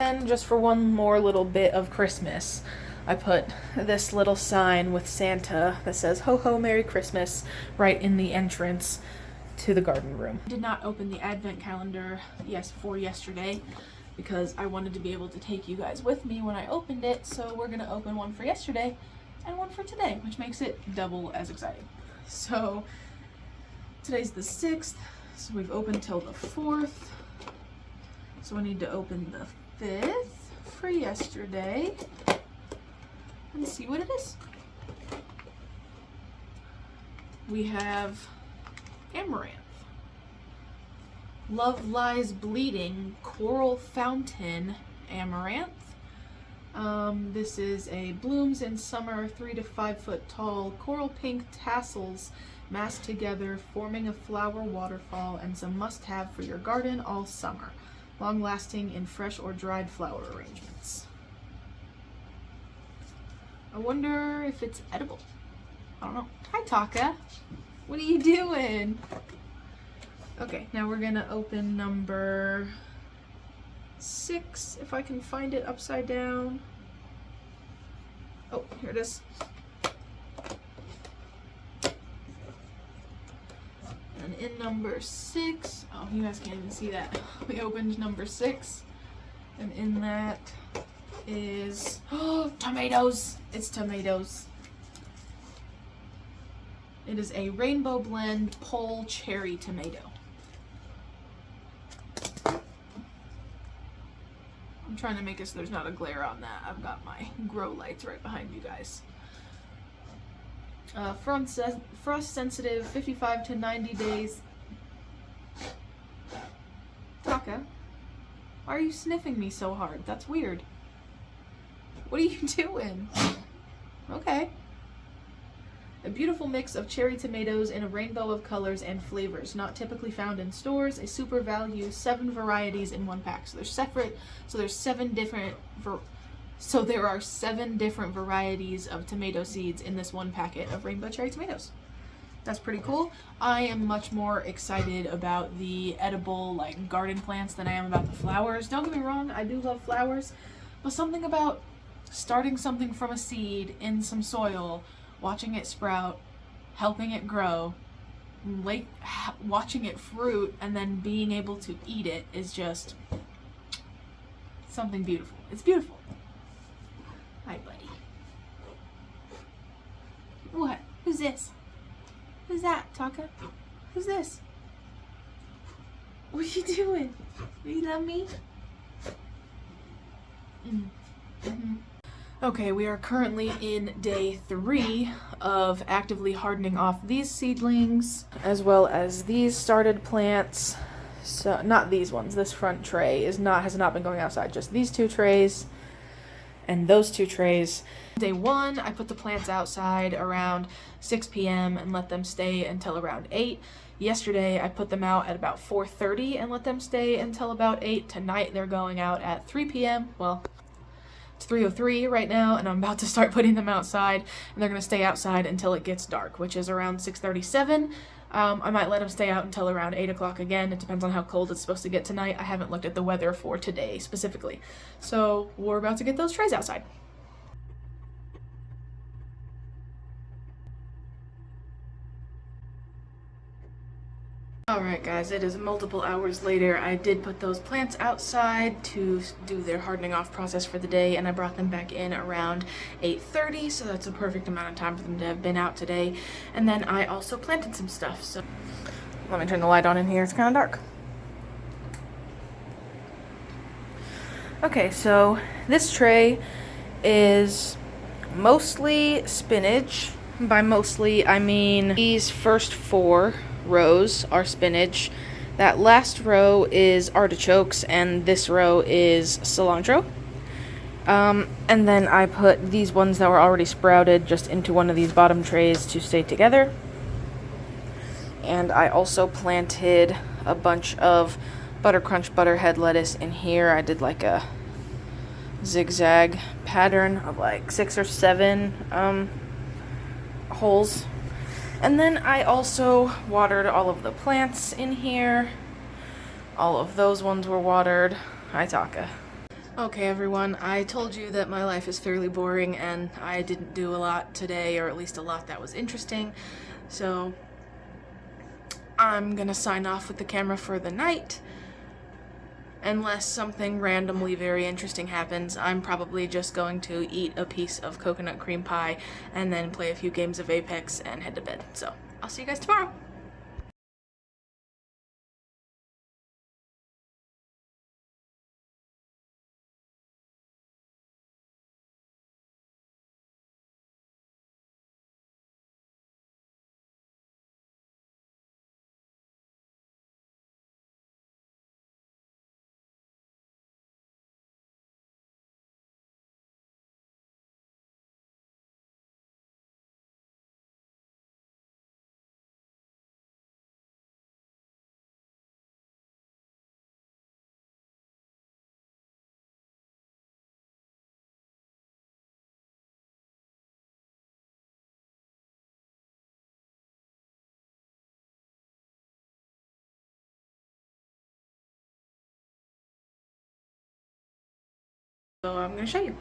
And just for one more little bit of Christmas, I put this little sign with Santa that says "Ho Ho Merry Christmas" right in the entrance to the garden room. I did not open the advent calendar for yesterday because I wanted to be able to take you guys with me when I opened it, so we're gonna open one for yesterday and one for today, which makes it double as exciting. So today's the 6th, so we've opened till the 4th, so I need to open the 5th for yesterday and see what it is. We have Amaranth, Love Lies Bleeding, Coral Fountain Amaranth. This is a blooms in summer, 3 to 5 foot tall, coral pink tassels massed together, forming a flower waterfall, and some must-have for your garden all summer. Long-lasting in fresh or dried flower arrangements. I wonder if it's edible. I don't know. Hi, Taka. What are you doing? Okay, now we're gonna open number 6, if I can find it upside down. Oh, here it is. And in number 6, oh, you guys can't even see that. We opened number 6, and in that is, oh, tomatoes. It's tomatoes. It is a rainbow blend pole cherry tomato. I'm trying to make it so there's not a glare on that. I've got my grow lights right behind you guys. Frost sensitive, 55 to 90 days. Taka, why are you sniffing me so hard? That's weird. What are you doing? Okay. A beautiful mix of cherry tomatoes in a rainbow of colors and flavors, not typically found in stores. A super value, 7 varieties in one pack. So there's separate. So there's 7 different. So there are 7 different varieties of tomato seeds in this one packet of rainbow cherry tomatoes. That's pretty cool. I am much more excited about the edible like garden plants than I am about the flowers. Don't get me wrong, I do love flowers, but something about starting something from a seed in some soil, watching it sprout, helping it grow, watching it fruit, and then being able to eat it is just something beautiful. It's beautiful. Hi, buddy. What? Who's this? Who's that, Taka? Who's this? What are you doing? Do you love me? Okay, we are currently in day 3 of actively hardening off these seedlings, as well as these started plants. So, not these ones. This front tray has not been going outside. Just these 2 trays and those 2 trays. Day 1, I put the plants outside around 6 p.m. and let them stay until around 8. Yesterday, I put them out at about 4:30 and let them stay until about 8. Tonight, they're going out at 3 p.m. Well, it's 3:03 right now, and I'm about to start putting them outside, and they're going to stay outside until it gets dark, which is around 6:37. I might let them stay out until around 8 o'clock again. It depends on how cold it's supposed to get tonight. I haven't looked at the weather for today specifically. So we're about to get those trays outside. Alright guys, it is multiple hours later. I did put those plants outside to do their hardening off process for the day, and I brought them back in around 8:30, so that's a perfect amount of time for them to have been out today. And then I also planted some stuff, so let me turn the light on in here, it's kind of dark. Okay, so this tray is mostly spinach. By mostly, I mean these first 4 rows are spinach. That last row is artichokes, and this row is cilantro. And then I put these ones that were already sprouted just into one of these bottom trays to stay together. And I also planted a bunch of Butter Crunch Butterhead lettuce in here. I did like a zigzag pattern of like 6 or 7 holes. And then I also watered all of the plants in here. All of those ones were watered. Hi, Taka. Okay, everyone, I told you that my life is fairly boring and I didn't do a lot today, or at least a lot that was interesting. So I'm gonna sign off with the camera for the night. Unless something randomly very interesting happens, I'm probably just going to eat a piece of coconut cream pie and then play a few games of Apex and head to bed. So, I'll see you guys tomorrow! So I'm gonna show you.